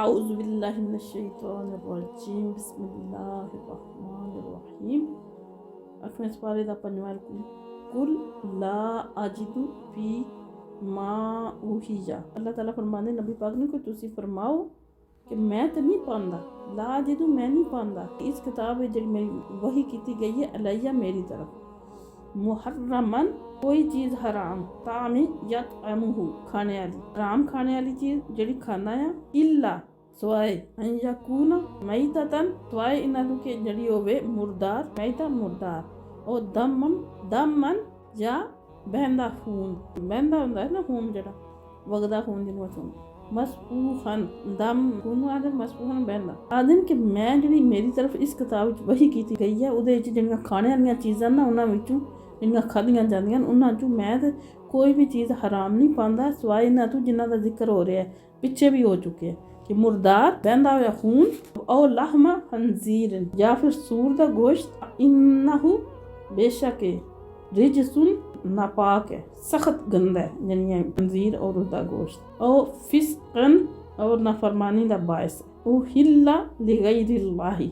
आऊज़ु बिल्लाहि मिनश शैतानिर रजीम बिस्मिल्लाहिर्रहमानिर्रहीम। 8वें पारे दा 5वां रुकू। कुल ला अजिदु फी मा उहिया। अल्लाह ताला फरमांदे नबी पाक ने कि तुसी फरमाओ कि मैं तो नहीं पांदा, ला अजिदु मैं नहीं पांदा इस किताब में जी मेरी वही की गई है अलैया मेरी तरफ, मुहर्रमन कोई चीज़ हराम, तामी यतअमुहु खाने वाली, हराम खाने वाली चीज़ जड़ी खाना है, इल्ला सवाए अन यकूना मैततन सवाए इन्हां के जड़ी होवे मुर्दार, मैता मुर्दार, और दमन या बहंदा खून, बहंदा हुंदा है ना खून जड़ा वगदा खून जिन्हों सुन मसफूहन दम खून आदम मसफूहन बहंदा आदम कि मैं जड़ी मेरी तरफ इस किताब वही की गई है उहदे विच जिहड़ियां खाने वाली चीज़ां ना उन्हां विचों जिन्ना खादियां जांदियां उन्हां चों मैं ते कोई भी चीज़ हराम नहीं पांदा सवाए इन्हां तों जिन्हां दा जिक्र हो रहा है पिछे भी हो चुके हैं कि मुर्दार बहंदा होया खून और लहमा खंजीर या फिर सूर दा गोश्त, इन्नहु बेशक रिजसुन नापाक है सख्त गंदा है यानी खंजीर और उसका गोश्त, और फिस्कन और नाफरमानी दा बायस ओ हिल्ला लिगैरिल्लाहि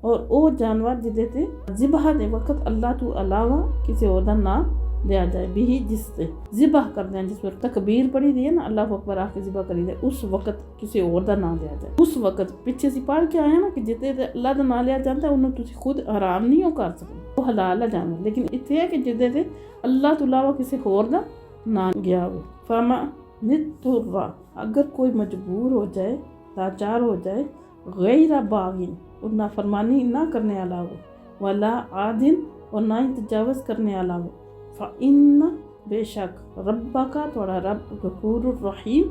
और ओ जानवर जिदे ते ज़िबह दे वक्त अल्लाह तो अलावा किसी और दा ना लिया जाए भी जिससे ज़िबह करते हैं जिस वक्त तकबीर पढ़ी दी है ना अल्लाह अकबर आके ज़िबह करी दे उस वक्त किसी और दा ना लिया जाए। उस वक्त पीछे से पढ़ के आए ना कि जिते अल्लाह दा ना लिया जाता है उन्होंने तुसी खुद हराम नहीं हो कर सकते, वो हलाल है जानवर, लेकिन इतने है कि जिदे ते अल्लाह तो अलावा किसी और दा ना गया हो। फमा नितुर्रा अगर कोई मजबूर हो जाए लाचार हो जाए गैर बागिन और नाफरमानी ना करने वाला हो, वला आदिन और ना ही तजावज़ करने वाला हो, फ़इन्ना बेशक रब्बा का थोड़ा रब गफूरुर रहीम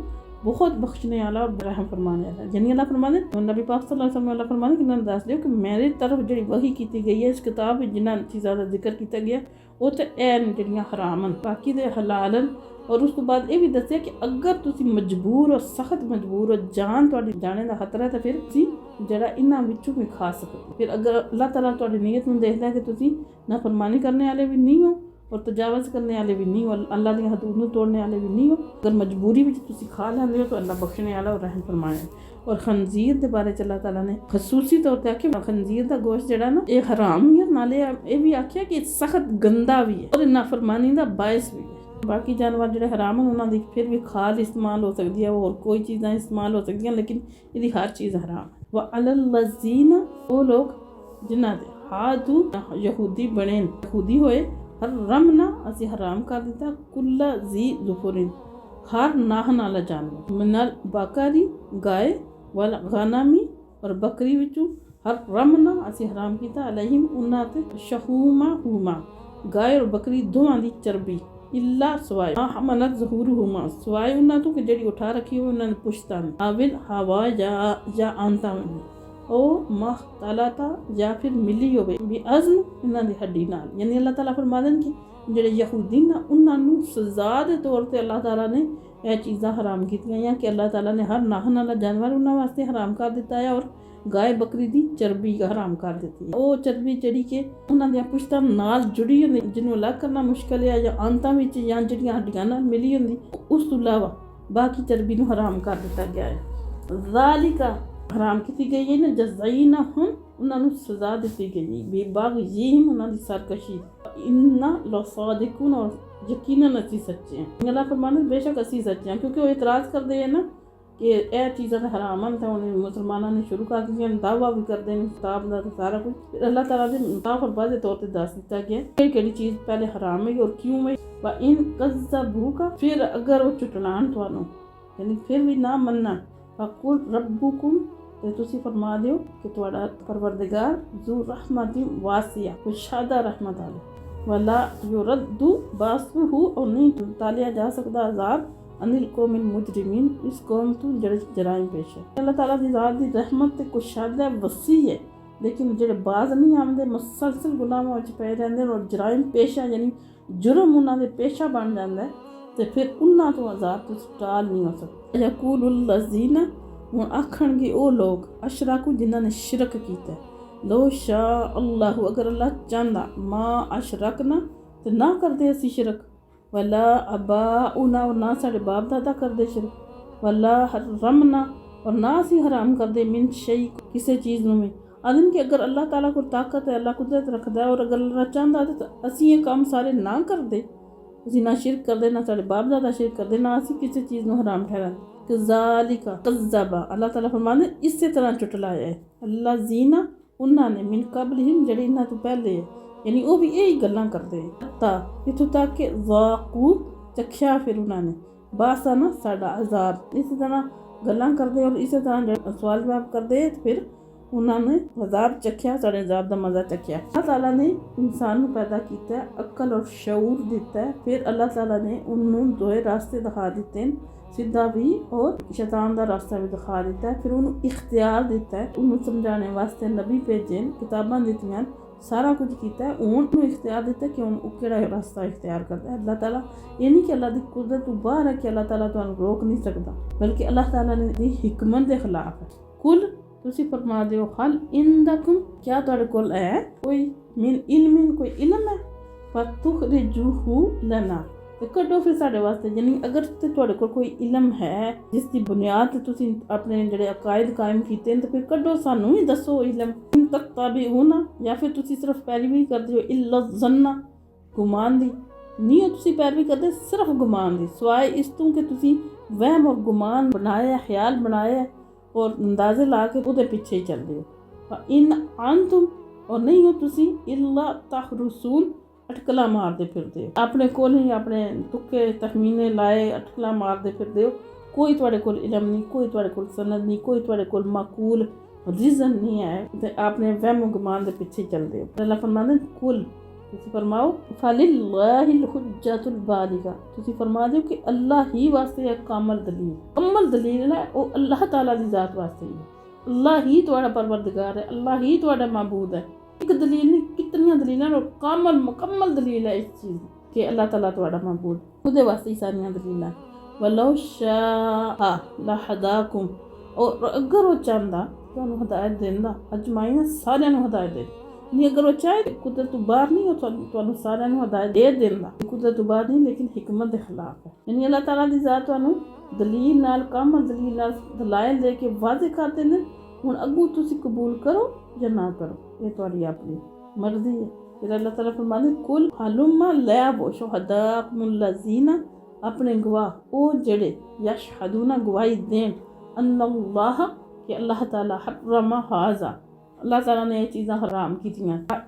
बहुत बख्शने वाला और रहम फरमाने वाला। यानी अल्लाह फरमाने नबी पाक सल्लल्लाहु अलैहि वसल्लम फरमाने कि इन्होंने दस दियो कि मेरी तरफ जी वही की गई है इस किताब में जिन्हों चीज़ों का जिक्र किया गया वो तो ऐन जड़ियाँ हरामन बाकी दे हलालन, और उस तो बाद ये भी दसिया कि अगर तुसी मजबूर हो सख्त मजबूर हो जान तुहाडी जाने का खतरा है तो फिर तुसी जरा इन्हां विचों भी खा सकते। फिर अगर अल्लाह ताला तुहाडी नीयत नूं देखदा है कि तुसी नाफरमानी करने वाले भी नहीं हो और तजावज़ करने वाले भी नहीं हो, अल्लाह दी हदूद नूं तोड़ने वाले भी नहीं हो, अगर मजबूरी में तुसी खा लैंदे हो तो अल्लाह बख्शने वाला और रहम फरमाने। और खंजीर के बारे अल्लाह ताला ने खसूसी तौर पर आख्या खंजीर का गोश्त जड़ा ना ये हराम ही है, नाले ये भी आख्या कि सख्त गंदा भी है और नाफरमानी का बायस भी है। बाकी जानवर जो हराम है उन्होंने फिर भी खाल इस्तेमाल हो सकती है और कोई चीज़ां इस्तेमाल हो सकती हैं, लेकिन ये हर चीज़ हराम है। व अलल्लज़ीना वो लोग जिन्हां दे हादू यहूदी बने यहूदी होए हर रमना असी हराम कर दिता कुल्ला जी जुफुरिन हर नाहन वाला जानवर मिनल बकरी गाय वाल गनामी और बकरी विचू हर रमना असी हराम किया अलैहिम उन्हां ते शहूमा हुमा गाय और बकरी दोवां दी चर्बी इल्ला सवाए हमनत ज़हूरुहुमा सवाए उन्हां तो कि जड़ी उठा रखी हो उन्हां ने पुश्तन आविल हवा या आंता ओ मख्तलता या फिर मिली होवे भी अज़्म इन्हां दी हड्डी नाल। यानी अल्लाह ताला फरमादन कि जेड़े यहूदी ना उन्हां नूं सज़ा दे तौर ते अल्लाह ताला ने यह चीज़ां हराम कीतियां या कि अल्लाह ताला ने हर नाहन वाला जानवर उन्हां वास्ते हराम कर दिता है और गाय बकरी दी चर्बी हराम कर दी है। वो चर्बी जड़ी के उन्हां दी पुश्तां नाल जुड़ी होंदी जिन्हों अलग करना मुश्किल है या आंतां विच या जड़ियां हड्डियां नाल मिली होंदी, उस तो इलावा बाकी चर्बी नूं हराम कर दिता गया है। ज़ालिका हराम की गई है ना जज़ाइना हम उन्होंने सज़ा दी गई बेबाग यही उन्होंने सरकशी इन्ना लसादिकुन और यकीनन असी सच्चे हैं। अल्लाह फरमाने बेशक असी सच्चे हैं क्योंकि वो इतराज़ करते हैं ना कि यह चीज़ां हराम हैं तो उन्हें मुसलमानों ने शुरू कर दिया दावा भी करते हैं किताब का तो सारा कुछ फिर अल्लाह ताला ने मुताफ़ और वाज़े तौर पर दस दिता गया कि चीज़ पहले हराम है और क्यों है। व इन कज़्ज़बू का फिर अगर वो चुटलान तुहानू यानी फिर भी ना मनना फकुल रब्बुकुम तो तुसी फरमा दियो कि तुहाडा परवरदिगार ज़ू रहमति वासिया कुशादा रहमत वाले वला युरद्दु बासुहु और नहीं तालिया जा सकता अज़ाब अनिल कौमिल मुजरिमीन इस कौम तो जराइम पेश है। अल्लाह ताला दी ज़ात दी रहमत ते कुशादा वसी है, लेकिन जेड़े बाज नहीं आंदे मुसलसल गुनाहों विच पै रहिंदे और जराइम पेशा यानी जुर्म उन्हां दे पेशा बन जांदा है ते फिर उन्हां तो अज़ाब तो टाल नहीं हो सकदा। यक़ूलुल लज़ीना हुण आखणगे ओ लोग अशराकू जिन्हां ने शिरक कीता लो शाह अल्लाह अगर अल्लाह चाहता माँ अशरकना तो ना करते असी शिरक वला अबा उना ना साढ़े बाप दादा करते शिरक वला रमना और ना असी हराम करते मिन शई किसी चीज़ में भी। आदम कि अगर अल्लाह ताला को ताकत है, अल्लाह कुदरत रखता है और अगर अल्लाह चाहता तो असी ये काम सारे ना करते। असी ना शिरक करते, ना साढ़े बाप दादा शिरक करते, ना असी किसी चीज़ में हराम ठहरा। कज़ालिका कज़्ज़बा अल्लाह ताला फरमाते इस तरह चुटलाया है अल्लाह जीना उन्होंने मिन कबलिहिम जड़ी इन्हां तो पहले है, यानी वो भी यही गल्लां करते हैं। ता इत्थों तक कि ज़ाक़ू चखिया फिर उन्होंने बासा ना साडा अजाब। इस तरह गल्लां करते और इस तरह सवाल जवाब करते फिर उन्होंने अजाब चखिया, साढ़े अजाब का मज़ा चखिया। अल्लाह ताला ने इंसान को पैदा किया है, अक्ल और शऊर दिता है, फिर अल्लाह ताला ने उन्होंने दो रास्ते दिखा दिते हैं, सीधा भी और शैतान का रास्ता भी दिखा दिता है। फिर उन्होंने इख्तियार दिता है, उन्होंने समझाने वास्ते नबी भेजे, किताबां दित्तियां, सारा कुछ किया है। उन्होंने इख्तियार दिता है कि उन्होंने केड़ा रास्ता इख्तियार करता है। अल्लाह ताला ये नहीं कि अल्लाह की कुदरत तो बाहर है कि अल्लाह ताला तुहानू रोक नहीं सकता, बल्कि अल्लाह ताला ने दी हिकमत के खिलाफ है। कुल तुसी फरमा दियो हल इंदकुम क्या तुहाडे कोल है कोई मिन इल्मिन कोई इल्म है फतुखरिजुहु लना ते कड्डो फिर साडे वास्ते। यानी अगर ते तुहाडे कोल कोई इल्म है जिसकी बुनियाद ते तुसी अपने जेहड़े अकायद कायम कीते न, तो फिर कड्डो सानू ही दसो इल्म। इन तक ताबी होना या फिर तुसी सिर्फ पैरवी करदे हो इल्ला ज़न्ना गुमान दी, नहीं हो तुसी पैरवी करदे सिर्फ गुमान दी, सिवाय इस तों कि तुसी वहम और गुमान बनाया, ख्याल बनाया और अंदाजे ला के उहदे पीछे ही चल रहे हो। इन अंतुम और नहीं हो तुसी इल्ला तहरुसून अटकला मारते फिरदे हो, अपने कोल ही अपने तुक्के तखमीने लाए अटकला मारते फिरदे हो। कोई तुहाडे कोल इल्म नहीं, कोई तुहाडे कोल सनद नहीं, कोई तुहाडे कोल माकूल रीज़न नहीं है, ते आपने वहम गुमान दे पीछे चलदे हो। अल्लाह फरमांदे कुल तुसी फरमाओ फलिल्लाहिल हुज्जतुल बालिगा, तुसी फरमा दो कि अल्लाह ही वास्ते है कामल दलील। कमल दलील है वो अल्लाह ताला दी जात वास्ते ही है। अल्लाह ही तुहाडा परवरदिगार है, अल्लाह ही तुहाडा माबूद है। एक दलील नहीं कितनी दलील है और कामल मुकम्मल दलील है इस चीज़ कि अल्लाह ताला तुहाडा माबूद, उहदे वास्ते ही सारियां दलील है। वलो शाअ लहदाकुम और अगर वो चाहता तुहानू हदायत देंदा अजमाइन सारियां नू हदायत दे नहीं, अगर वो चाहे कुदरत तो बाहर नहीं हो तो सारे हदायत दे देना, कुदरत तो बाहर नहीं लेकिन हिकमत के खिलाफ है। यानी अल्लाह ताला दी जात तुहानू दलील नाल कामल दलील नाल दलाइल दे के वाज़े करते हैं। हुण अगू तुसी कबूल करो या ना करो, ये तुहाडी अपनी मर्जी है। फिर अल्लाह ताला फरमांदे कुल हलुम्मा लैबो शुहदाकुमुल लज़ीना अपने गवाह ओ जेड़े यशहदूना गवाही देन अन्नल्लाह कि अल्लाह ताला हर्रमा हाजा अल्लाह ताला ने ये चीज़ां हराम की थी।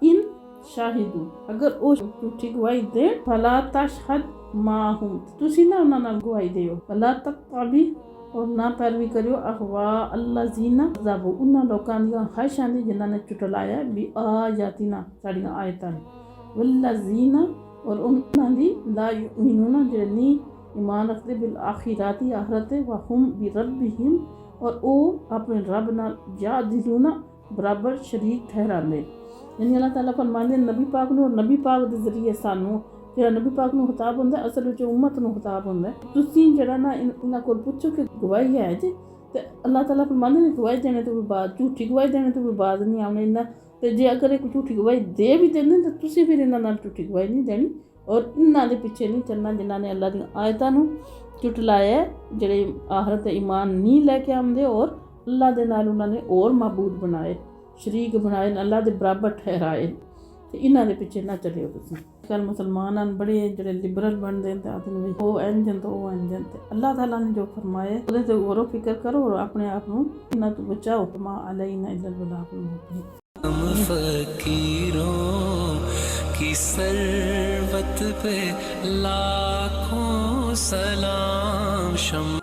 इन शाहिदू अगर वो झूठी गवाही दे फला तशहद माहुम तुसी ना उन्हां नाल गवाही दियो, फला तक़्तबी और ना पैरवी करियो अहवा अल्लाज़ीना ज़ाबू उन्हां लोकां दियां ख्वाहिशां दी जिन्हां ने चुटलाया भी आयातिना साड़ियां आयतां वल्लज़ीना और उन्हां दी ला युमिनूना जेह्ड़े नहीं ईमान रखदे बिल आखिराती आखिरत व हुम बि रब्बिहिम और ओ अपने रब नाल यादिलूना बराबर शरीक ठहराने। यानी अल्लाह ताला फरमांदे नबी पाक नूं और नबी पाक दे जरिए सानू जेड़ा नबी पाक नूं खिताब हुंदा असल विच उम्मत नूं खिताब हुंदा। तुसीं जेड़ा ना इन्हां कोल पुछो कि गवाही है जी, ते अल्लाह ताला फरमांदे ने गवाही देने तो भी बाद झूठी गवाही देने तो भी बाद नहीं आउने इन्हां, ते जे अगर एक झूठी गवाही दे भी देंदे ते तुसीं फिर इन्हां नाल झूठी गवाही नहीं देनी और इन्हां दे पिछे नहीं चलना जिन्हां ने अल्लाह दी आयतां नूं झुटलाया, जेड़े आखिरत ईमान नहीं लैके आंदे और अल्लाह दे नाल उन्होंने और माबूद बनाए, शरीक बनाए, अल्लाह दे बराबर ठहराए। ते इन्हां दे पिछे ना चलियो तुसीं। कल मुसलमान बड़े जेड़े लिबरल बनदे ते आखदे ने वो इंजन तो वो इंजन, ते अल्लाह ताला ने जो फरमाया ओहदे ते गौर फिक्र करो और अपने आप नूं इन्हां तो बचाओ। मा अलैना इल्लल बलागुल मुबीन। हम फकीरों की सरवत पे लाखों सलाम।